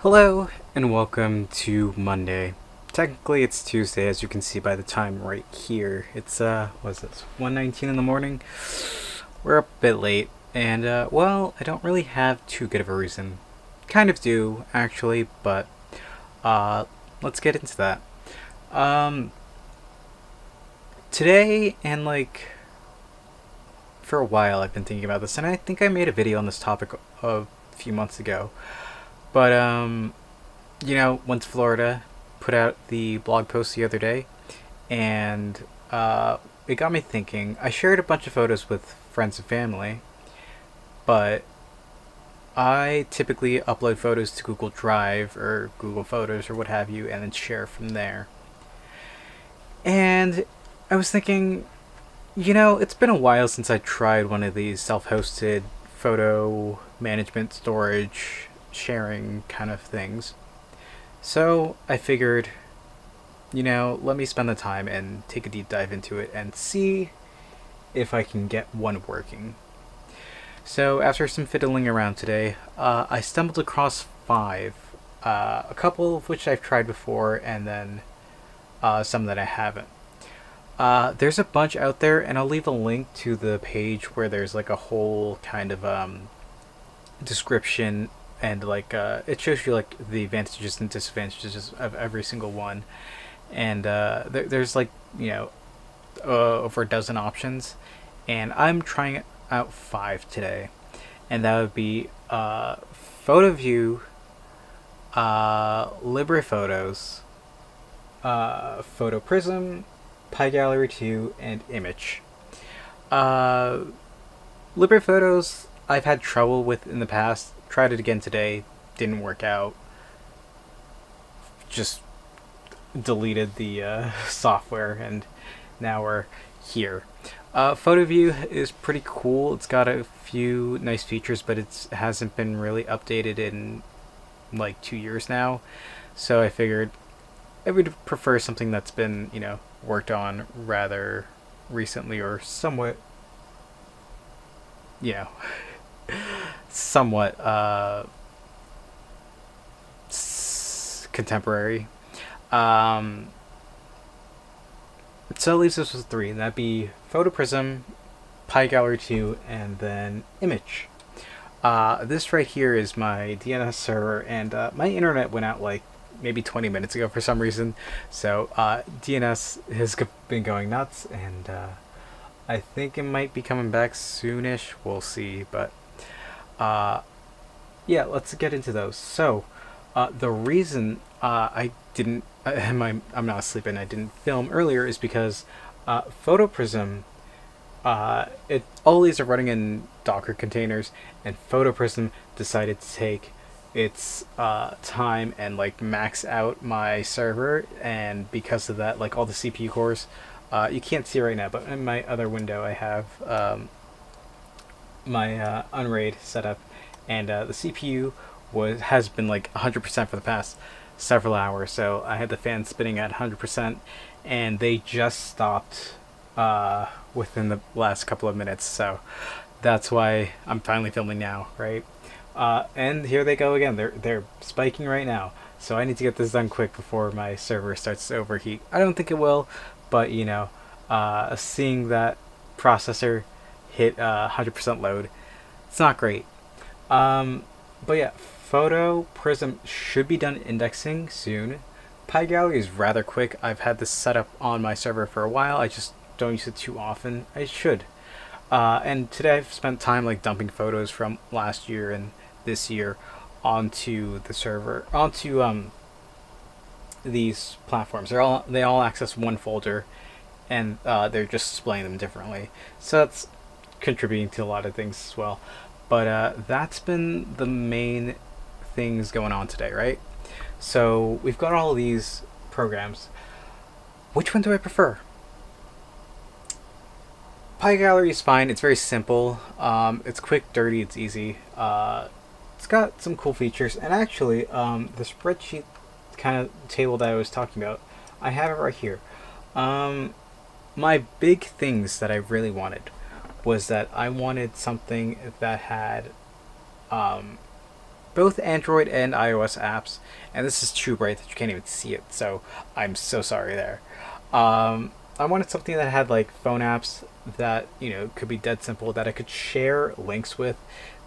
Hello and welcome to Monday. Technically it's Tuesday, as you can see by the time right here. It's what is this? 1:19 in the morning. We're up a bit late, and I don't really have too good of a reason. Kind of do actually, but uh let's get into that. Um Today and for a while I've been thinking about this, and I think I made a video on this topic a few months ago. But went to Florida, put out the blog post the other day, and it got me thinking. I shared a bunch of photos with friends and family, but I typically upload photos to Google Drive or Google Photos or what have you, and then share from there. And I was thinking, it's been a while since I tried one of these self hosted photo management storage sharing kind of things. So I figured, let me spend the time and take a deep dive into it and see if I can get one working. So after some fiddling around today, I stumbled across five, a couple of which I've tried before, and then some that I haven't. There's a bunch out there, and I'll leave a link to the page where there's like a whole kind of description, and it shows you like the advantages and disadvantages of every single one. And there's over a dozen options, and I'm trying out five today, and that would be PhotoView, Libre Photos, Photo Prism, Pi Gallery 2, and Immich. Uh, Libre Photos I've had trouble with in the past. Tried it again today, didn't work out. Just deleted the software, and now we're here. PhotoView is pretty cool. It's got a few nice features, but it hasn't been really updated in like 2 years now. So I figured I would prefer something that's been, worked on rather recently, or somewhat, you know, somewhat contemporary. Um, so it leaves us with three, and that'd be Photo Prism, Pi Gallery 2, and then Immich. This right here is my DNS server, and my internet went out like maybe 20 minutes ago for some reason. So DNS has been going nuts, and I think it might be coming back soonish. We'll see, but yeah, let's get into those. So the reason I didn't, I'm not asleep and I didn't film earlier is because PhotoPrism, all these are running in Docker containers, and PhotoPrism decided to take its time and max out my server, and because of that, all the CPU cores, you can't see right now, but in my other window I have my Unraid set up, and the CPU has been 100% for the past several hours. So I had the fan spinning at 100%, and they just stopped within the last couple of minutes. So that's why I'm finally filming now, right? And here they go again. They're spiking right now. So I need to get this done quick before my server starts to overheat. I don't think it will, but seeing that processor hit 100% load, it's not great. But yeah, Photo Prism should be done indexing soon. Pi Gallery is rather quick. I've had this set up on my server for a while. I just don't use it too often. I should. And today I've spent time dumping photos from last year and this year onto the server, onto these platforms. They all access one folder, and they're just displaying them differently. So that's contributing to a lot of things as well. But that's been the main things going on today, right? So we've got all of these programs. Which one do I prefer? Pi Gallery is fine. It's very simple. It's quick, dirty, it's easy. It's got some cool features, and actually, the spreadsheet kind of table that I was talking about, I have it right here. My big things that I really wanted was that I wanted something that had both Android and iOS apps, and this is too bright that you can't even see it. So I'm so sorry there. I wanted something that had like phone apps that could be dead simple that I could share links with,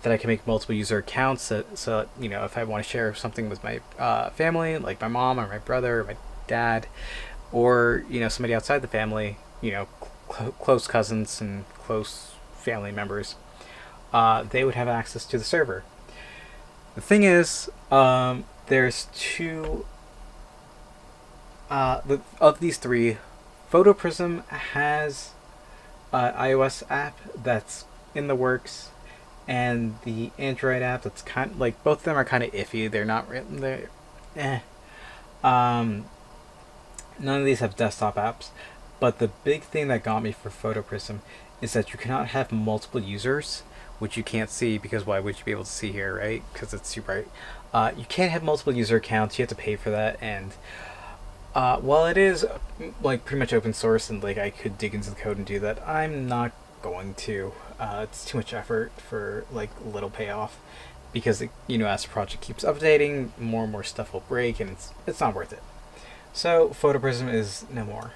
that I can make multiple user accounts. So if I want to share something with my family, like my mom or my brother or my dad, or somebody outside the family, close cousins and close family members, they would have access to the server. The thing is, there's two of these three. PhotoPrism has an iOS app that's in the works, and the Android app that's kind of like, both of them are kind of iffy. They're not written. None of these have desktop apps, but the big thing that got me for PhotoPrism is that you cannot have multiple users, which you can't see because why would you be able to see here, right? Because it's too bright. You can't have multiple user accounts. You have to pay for that, and while it is like pretty much open source and like I could dig into the code and do that, I'm not going to. It's too much effort for like little payoff, because as the project keeps updating, more and more stuff will break, and it's not worth it. So PhotoPrism is no more.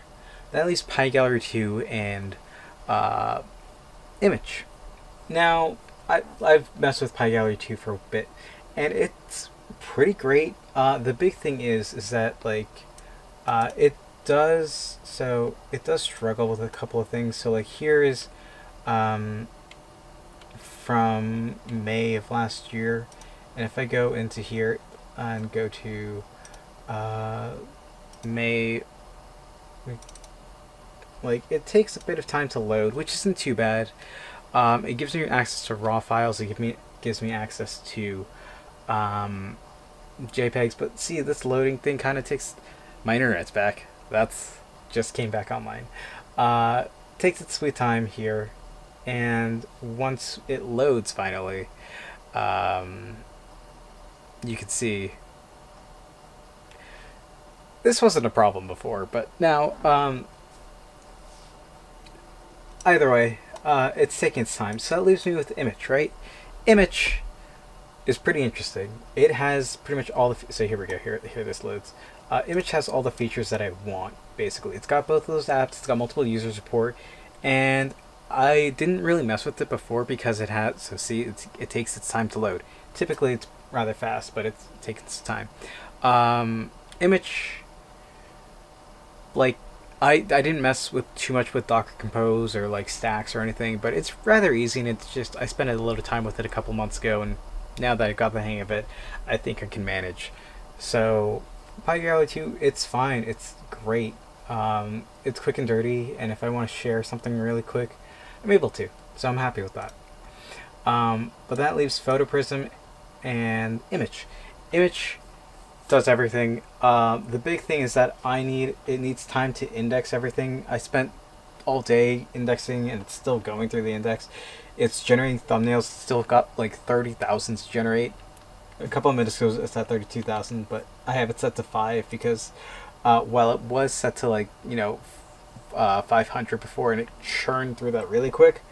That leaves PyGallery 2 and Immich. Now I've messed with PyGallery 2 for a bit, and it's pretty great. The big thing is that like it does struggle with a couple of things. So like here is from May of last year, and if I go into here and go to May, like it takes a bit of time to load, which isn't too bad. It gives me access to raw files. It gives me access to JPEGs, but see, this loading thing kind of takes. My internet's back. That's just came back online. Takes its sweet time here, and once it loads finally, you can see this wasn't a problem before, but now either way, it's taking its time. So that leaves me with Immich, right? Immich is pretty interesting. It has pretty much all the so here we go. Here this loads. Immich has all the features that I want, basically. It's got both of those apps, it's got multiple user support, and I didn't really mess with it before because it has, so see, it takes its time to load. Typically it's rather fast, but it's taking its time. Immich, like, I didn't mess with too much with Docker Compose or like stacks or anything, but it's rather easy, and it's just, I spent a little time with it a couple months ago, and now that I got the hang of it, I think I can manage. So PyGallery 2, it's fine. It's great. It's quick and dirty, and if I want to share something really quick, I'm able to. So I'm happy with that. But that leaves PhotoPrism and Immich. Immich does everything. The big thing is that it needs time to index everything. I spent all day indexing, and it's still going through the index. It's generating thumbnails. It's still got like 30,000 to generate. A couple of minutes ago it's at 32,000, but I have it set to 5 because while it was set to like 500 before, and it churned through that really quick,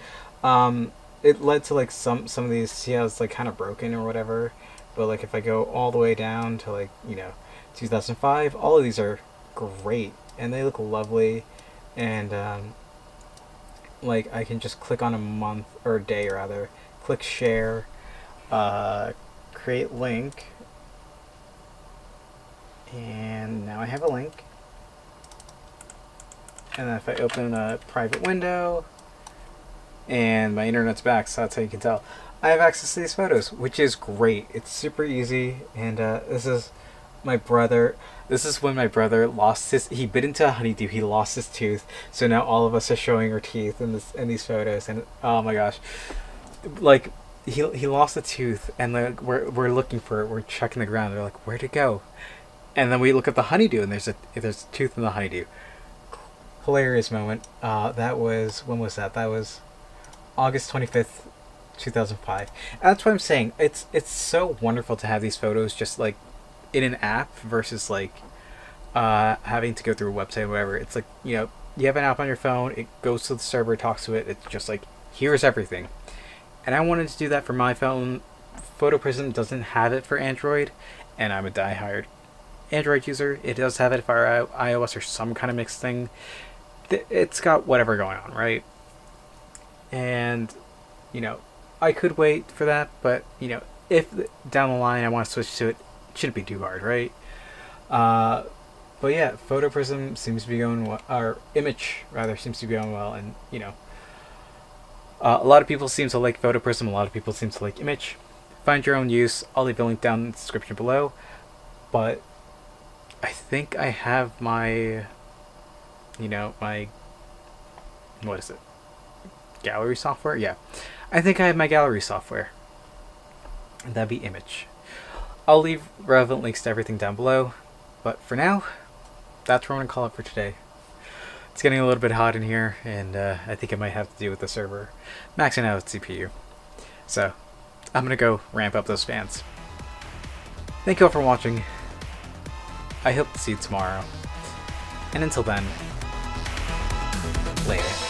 it led to like some of these, see how it's like kind of broken or whatever. But like if I go all the way down to like 2005, all of these are great and they look lovely, and like I can just click on a month or a day rather, click share, create link, and now I have a link. And then if I open a private window, and my internet's back, so that's how you can tell, I have access to these photos, which is great. It's super easy, and this is my brother. This is when my brother he bit into a honeydew, he lost his tooth, so now all of us are showing our teeth in these photos, and oh my gosh, like he lost a tooth, and we're looking for it, we're checking the ground, they're like, where'd it go? And then we look at the honeydew, and there's a tooth in the honeydew. Hilarious moment. That was, when was that? That was August 25th, 2005. And that's what I'm saying. It's so wonderful to have these photos just like in an app versus like having to go through a website or whatever. It's like, you have an app on your phone, it goes to the server, talks to it, it's just like, here's everything. And I wanted to do that for my phone PhotoPrism doesn't have it for Android, and I'm a diehard Android user. It does have it for iOS or some kind of mixed thing. It's got whatever going on, right? And, I could wait for that, but, if down the line I want to switch to it, it shouldn't be too hard, right? But yeah, PhotoPrism seems to be going well, or Immich rather seems to be going well, and a lot of people seem to like PhotoPrism. A lot of people seem to like Immich. Find your own use. I'll leave a link down in the description below. But I think I have my, my, what is it? Gallery software? Yeah. I think I have my gallery software. And that'd be Immich. I'll leave relevant links to everything down below. But for now, that's what I'm going to call it for today. It's getting a little bit hot in here, and I think it might have to do with the server maxing out its CPU. So, I'm going to go ramp up those fans. Thank you all for watching. I hope to see you tomorrow. And until then, later.